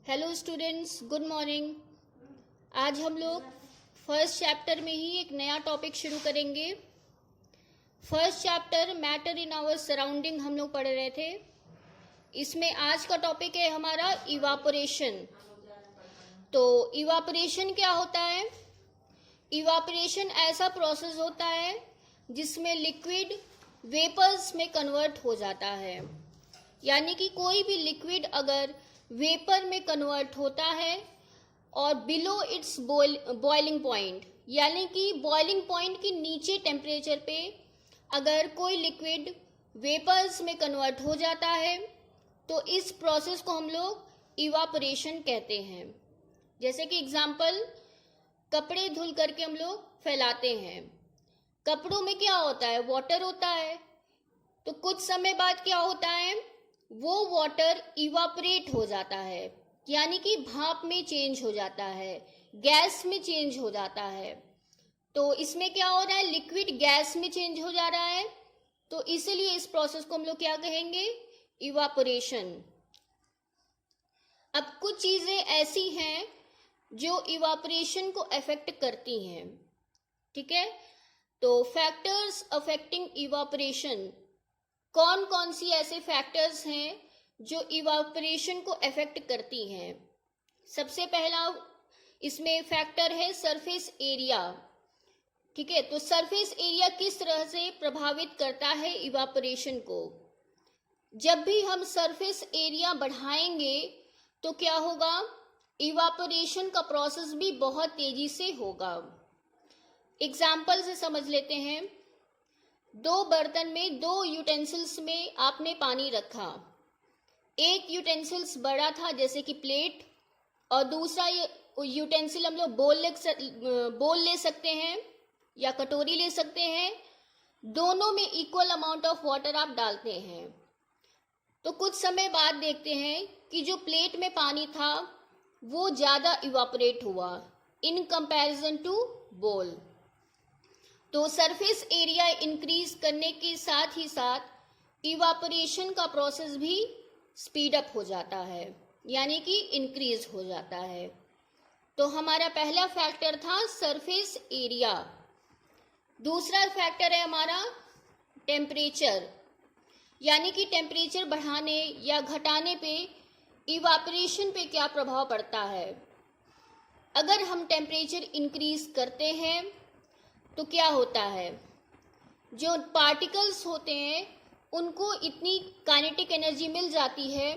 Hello students, good morning. आज हम लोग फर्स्ट चैप्टर में ही एक नया टॉपिक शुरू करेंगे। First chapter matter in our surrounding हम लोग पढ़ रहे थे। इसमें आज का टॉपिक है हमारा इवापोरेशन। तो इवापोरेशन क्या होता है? इवापोरेशन ऐसा प्रोसेस होता है जिसमें लिक्विड वेपर्स में कन्वर्ट हो जाता है। यानी कि कोई भी लिक्विड अगर वेपर में कन्वर्ट होता है और बिलो इट्स बॉइलिंग पॉइंट, यानी कि बॉइलिंग पॉइंट के नीचे टेम्परेचर पे अगर कोई लिक्विड वेपर्स में कन्वर्ट हो जाता है तो इस प्रोसेस को हम लोग इवापोरेशन कहते हैं। जैसे कि एग्जांपल, कपड़े धुल करके हम लोग फैलाते हैं। कपड़ों में क्या होता है? वाटर होता है। तो कुछ समय बाद क्या होता है? वो वाटर इवापोरेट हो जाता है, यानी कि भाप में चेंज हो जाता है, गैस में चेंज हो जाता है। तो इसमें क्या हो रहा है? लिक्विड गैस में चेंज हो जा रहा है। तो इसीलिए इस प्रोसेस को हम लोग क्या कहेंगे? इवापोरेशन। अब कुछ चीजें ऐसी हैं जो इवापोरेशन को अफेक्ट करती हैं, ठीक है? तो फैक्टर्स अफेक्टिंग इवापोरेशन, कौन कौन सी ऐसे फैक्टर्स हैं जो इवापोरेशन को अफेक्ट करती हैं? सबसे पहला इसमें फैक्टर है सरफेस एरिया, ठीक है? तो सरफेस एरिया किस तरह से प्रभावित करता है इवापोरेशन को? जब भी हम सरफेस एरिया बढ़ाएंगे तो क्या होगा? इवापोरेशन का प्रोसेस भी बहुत तेजी से होगा। एग्जाम्पल से समझ लेते हैं। दो बर्तन में, दो यूटेंसिल्स में आपने पानी रखा। एक यूटेंसिल्स बड़ा था जैसे कि प्लेट, और दूसरा यूटेंसिल हम लोग बोल ले सकते हैं या कटोरी ले सकते हैं। दोनों में इक्वल अमाउंट ऑफ वाटर आप डालते हैं। तो कुछ समय बाद देखते हैं कि जो प्लेट में पानी था वो ज़्यादा इवापोरेट हुआ इन कंपैरिजन टू बोल। तो सरफेस एरिया इंक्रीज करने के साथ ही साथ इवापोरेशन का प्रोसेस भी स्पीड अप हो जाता है, यानी कि इंक्रीज हो जाता है। तो हमारा पहला फैक्टर था सरफेस एरिया। दूसरा फैक्टर है हमारा टेम्परेचर, यानी कि टेम्परेचर बढ़ाने या घटाने पे इवापोरेशन पे क्या प्रभाव पड़ता है। अगर हम टेम्परेचर इंक्रीज करते हैं तो क्या होता है? जो पार्टिकल्स होते हैं उनको इतनी काइनेटिक एनर्जी मिल जाती है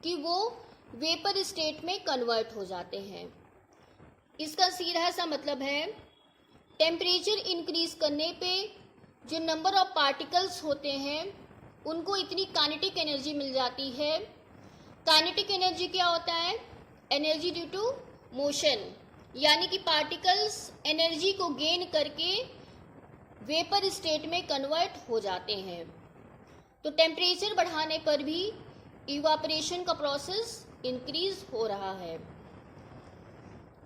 कि वो वेपर स्टेट में कन्वर्ट हो जाते हैं। इसका सीधा सा मतलब है, टेम्परेचर इंक्रीज करने पे जो नंबर ऑफ पार्टिकल्स होते हैं उनको इतनी काइनेटिक एनर्जी मिल जाती है। काइनेटिक एनर्जी क्या होता है? एनर्जी ड्यू टू मोशन, यानी कि पार्टिकल्स एनर्जी को गेन करके वेपर स्टेट में कन्वर्ट हो जाते हैं। तो टेम्परेचर बढ़ाने पर भी इवापोरेशन का प्रोसेस इंक्रीज हो रहा है।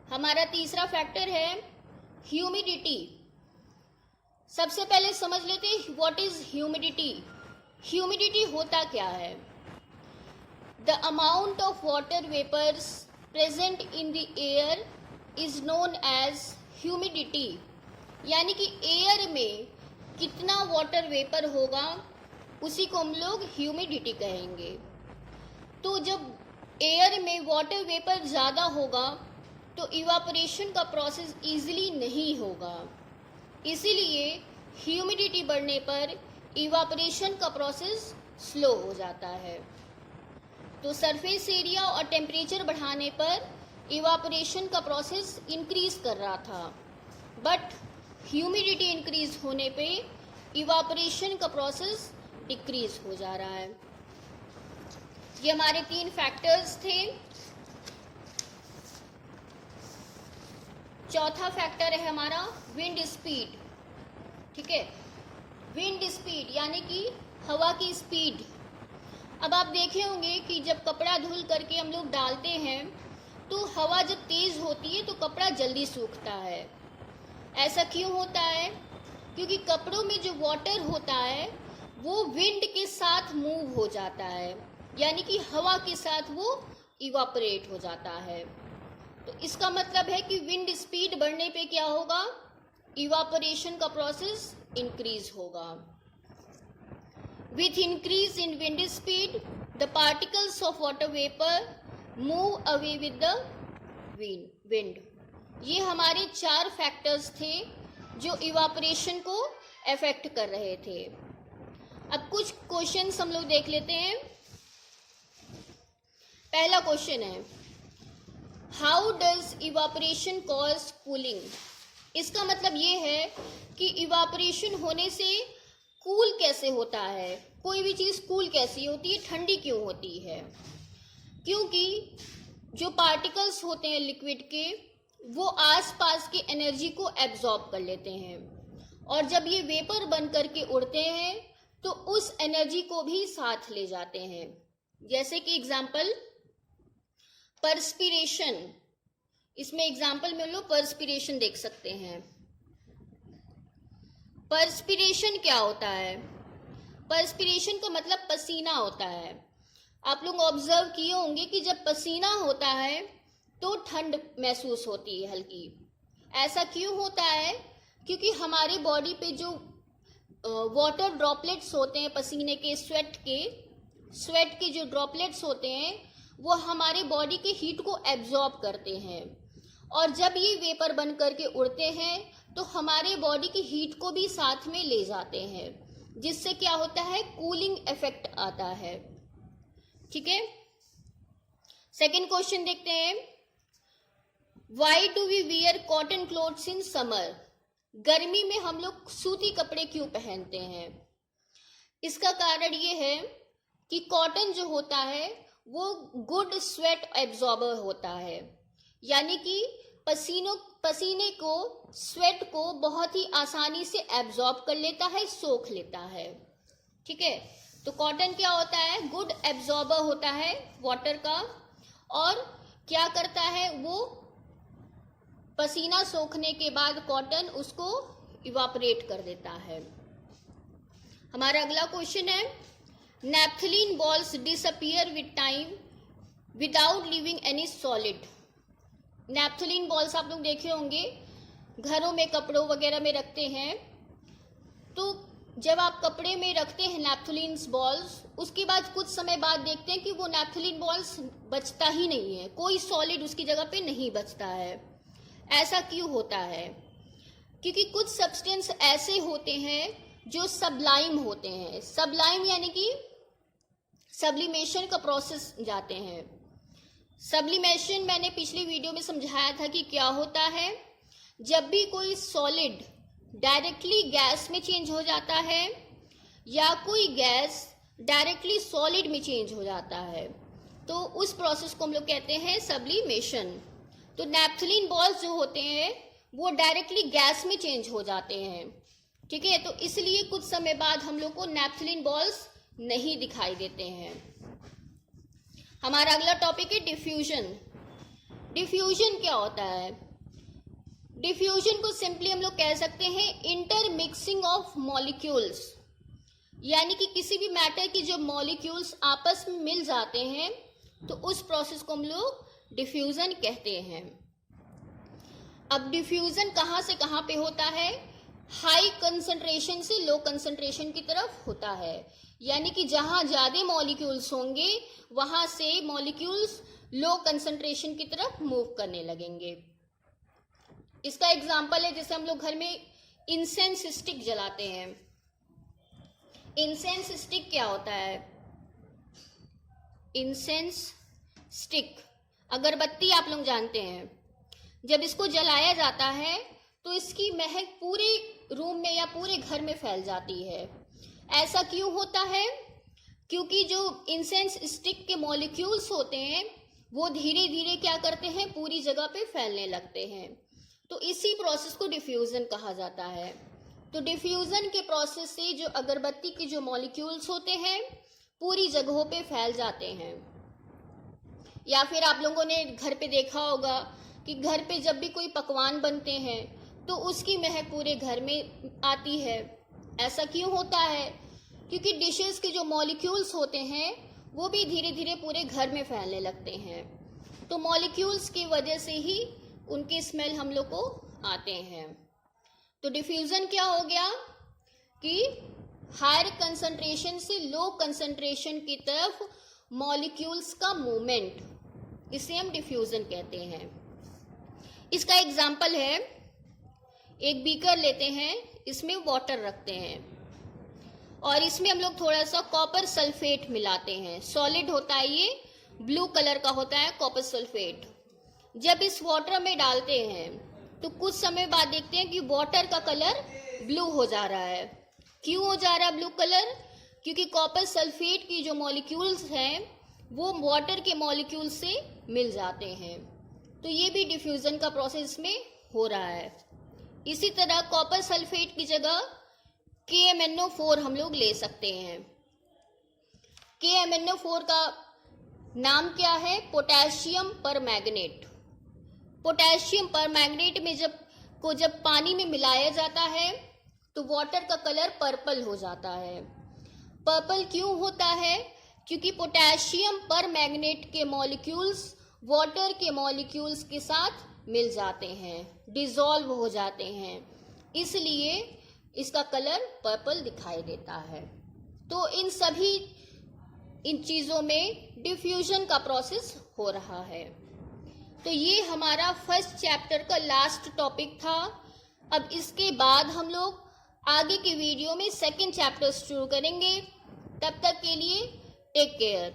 हमारा तीसरा फैक्टर है ह्यूमिडिटी। सबसे पहले समझ लेते हैं व्हाट इज ह्यूमिडिटी। ह्यूमिडिटी होता क्या है? The amount of water vapours present in the air is known as humidity, यानी कि एयर में कितना वाटर वेपर होगा उसी को हम लोग ह्यूमिडिटी कहेंगे। तो जब एयर में वाटर वेपर ज़्यादा होगा तो इवापोरेशन का प्रोसेस इजीली नहीं होगा, इसीलिए ह्यूमिडिटी बढ़ने पर इवापोरेशन का प्रोसेस स्लो हो जाता है। तो सरफेस एरिया और टेम्परेचर बढ़ाने पर इवापोरेशन का प्रोसेस इंक्रीज कर रहा था, बट ह्यूमिडिटी इंक्रीज होने पे इवापोरेशन का प्रोसेस डिक्रीज हो जा रहा है। ये हमारे तीन फैक्टर्स थे। चौथा फैक्टर है हमारा विंड स्पीड, ठीक है? विंड स्पीड यानी कि हवा की स्पीड। अब आप देखे होंगे कि जब कपड़ा धुल करके हम लोग डालते हैं तो हवा जब तेज होती है तो कपड़ा जल्दी सूखता है। ऐसा क्यों होता है? क्योंकि कपड़ों में जो वाटर होता है वो विंड के साथ मूव हो जाता है, यानी कि हवा के साथ वो इवापोरेट हो जाता है। तो इसका मतलब है कि विंड स्पीड बढ़ने पे क्या होगा, इवापोरेशन का प्रोसेस इंक्रीज होगा। With increase in wind speed the particles of water vapour move away with the wind. ये हमारे 4 फैक्टर्स थे जो इवापोरेशन को अफेक्ट कर रहे थे। अब कुछ क्वेश्चंस हम लोग देख लेते हैं। पहला क्वेश्चन है, how does evaporation cause cooling. इसका मतलब ये है कि इवापोरेशन होने से कूल कैसे होता है, कोई भी चीज़ कूल कैसी होती है, ठंडी क्यों होती है। क्योंकि जो पार्टिकल्स होते हैं लिक्विड के, वो आसपास की एनर्जी को एब्जॉर्ब कर लेते हैं, और जब ये वेपर बन करके उड़ते हैं तो उस एनर्जी को भी साथ ले जाते हैं। जैसे कि एग्जाम्पल पर्सपिरेशन, इसमें एग्जाम्पल में लोग पर्सपिरेशन देख सकते हैं। पर्सपिरेशन क्या होता है, पर्सपिरेशन का मतलब पसीना होता है। आप लोग ऑब्जर्व किए होंगे कि जब पसीना होता है तो ठंड महसूस होती है हल्की। ऐसा क्यों होता है, क्योंकि हमारे बॉडी पे जो वाटर ड्रॉपलेट्स होते हैं पसीने के, स्वेट के जो ड्रॉपलेट्स होते हैं वो हमारे बॉडी के हीट को एब्जॉर्ब करते हैं, और जब ये वेपर बन करके उड़ते हैं तो हमारे बॉडी की हीट को भी साथ में ले जाते हैं, जिससे क्या होता है, कूलिंग इफेक्ट आता है। ठीक है, सेकेंड क्वेश्चन देखते हैं, why do we wear cotton clothes in summer. गर्मी में हम लोग सूती कपड़े क्यों पहनते हैं। इसका कारण ये है कि कॉटन जो होता है वो गुड स्वेट एब्जॉर्बर होता है, यानी कि पसीने को, स्वेट को बहुत ही आसानी से एब्जॉर्ब कर लेता है, सोख लेता है। ठीक है, तो कॉटन क्या होता है, गुड एब्जॉर्बर होता है वाटर का, और क्या करता है, वो पसीना सोखने के बाद कॉटन उसको इवापोरेट कर देता है। हमारा अगला क्वेश्चन है, naphthalene balls disappear with time without leaving any solid. Naphthalene balls आप लोग देखे होंगे, घरों में कपड़ों वगैरह में रखते हैं। तो जब आप कपड़े में रखते हैं नैप्थलीन बॉल्स, उसके बाद कुछ समय बाद देखते हैं कि वो नैप्थलीन बॉल्स बचता ही नहीं है, कोई सॉलिड उसकी जगह पे नहीं बचता है। ऐसा क्यों होता है, क्योंकि कुछ सब्सटेंस ऐसे होते हैं जो सबलाइम होते हैं। सबलाइम यानी कि सब्लिमेशन का प्रोसेस जाते हैं। सब्लिमेशन मैंने पिछली वीडियो में समझाया था कि क्या होता है, जब भी कोई सॉलिड डायरेक्टली गैस में चेंज हो जाता है या कोई गैस डायरेक्टली सॉलिड में चेंज हो जाता है, तो उस प्रोसेस को हम लोग कहते हैं सब्लिमेशन। तो नैप्थलीन बॉल्स जो होते हैं वो डायरेक्टली गैस में चेंज हो जाते हैं। ठीक है, तो इसलिए कुछ समय बाद हम लोग को नैप्थलीन बॉल्स नहीं दिखाई देते हैं। हमारा अगला टॉपिक है डिफ्यूजन। डिफ्यूजन क्या होता है, डिफ्यूजन को सिंपली हम लोग कह सकते हैं इंटरमिक्सिंग ऑफ मॉलिक्यूल्स, यानी कि किसी भी मैटर की जो मॉलिक्यूल्स आपस में मिल जाते हैं तो उस प्रोसेस को हम लोग डिफ्यूजन कहते हैं। अब डिफ्यूजन कहाँ से कहाँ पे होता है, हाई कंसंट्रेशन से लो कंसंट्रेशन की तरफ होता है, यानी कि जहां ज्यादा मॉलिक्यूल्स होंगे वहां से मॉलिक्यूल्स लो कंसंट्रेशन की तरफ मूव करने लगेंगे। इसका एग्जांपल है, जैसे हम लोग घर में इंसेंस स्टिक जलाते हैं। इंसेंस स्टिक क्या होता है, इंसेंस स्टिक अगरबत्ती आप लोग जानते हैं, जब इसको जलाया जाता है तो इसकी महक पूरे रूम में या पूरे घर में फैल जाती है। ऐसा क्यों होता है, क्योंकि जो इंसेंस स्टिक के मॉलिक्यूल्स होते हैं वो धीरे धीरे क्या करते हैं, पूरी जगह पे फैलने लगते हैं। तो इसी प्रोसेस को डिफ्यूजन कहा जाता है। तो डिफ्यूजन के प्रोसेस से जो अगरबत्ती के जो मॉलिक्यूल्स होते हैं पूरी जगहों पे फैल जाते हैं। या फिर आप लोगों ने घर पे देखा होगा कि घर पे जब भी कोई पकवान बनते हैं तो उसकी महक पूरे घर में आती है। ऐसा क्यों होता है, क्योंकि डिशेस के जो मॉलिक्यूल्स होते हैं वो भी धीरे धीरे पूरे घर में फैलने लगते हैं। तो मॉलिक्यूल्स की वजह से ही उनकी स्मेल हम लोग को आते हैं। तो डिफ्यूजन क्या हो गया कि हायर कंसंट्रेशन से लो कंसंट्रेशन की तरफ मॉलिक्यूल्स का मूवमेंट, इसे हम डिफ्यूजन कहते हैं। इसका एग्जाम्पल है, एक बीकर लेते हैं, इसमें वाटर रखते हैं और इसमें हम लोग थोड़ा सा कॉपर सल्फेट मिलाते हैं। सॉलिड होता है, ये ब्लू कलर का होता है कॉपर सल्फेट। जब इस वाटर में डालते हैं तो कुछ समय बाद देखते हैं कि वाटर का कलर ब्लू हो जा रहा है। क्यों हो जा रहा है ब्लू कलर? क्योंकि कॉपर सल्फेट की जो मॉलिक्यूल्स हैं वो वाटर के मॉलिक्यूल से मिल जाते हैं। तो ये भी डिफ्यूजन का प्रोसेस में हो रहा है। इसी तरह कॉपर सल्फेट की जगह KMnO4 हम लोग ले सकते हैं। KMnO4 का नाम क्या है? Potassium permanganate. पोटेशियम परमैंगनेट में जब पानी में मिलाया जाता है तो वाटर का कलर पर्पल हो जाता है। पर्पल क्यों होता है? क्योंकि पोटेशियम परमैंगनेट के मॉलिक्यूल्स वाटर के मॉलिक्यूल्स के साथ मिल जाते हैं, डिसॉल्व हो जाते हैं, इसलिए इसका कलर पर्पल दिखाई देता है। तो इन चीज़ों में डिफ्यूजन का प्रोसेस हो रहा है। तो ये हमारा फर्स्ट चैप्टर का लास्ट टॉपिक था। अब इसके बाद हम लोग आगे के वीडियो में सेकंड चैप्टर शुरू करेंगे। तब तक के लिए टेक केयर।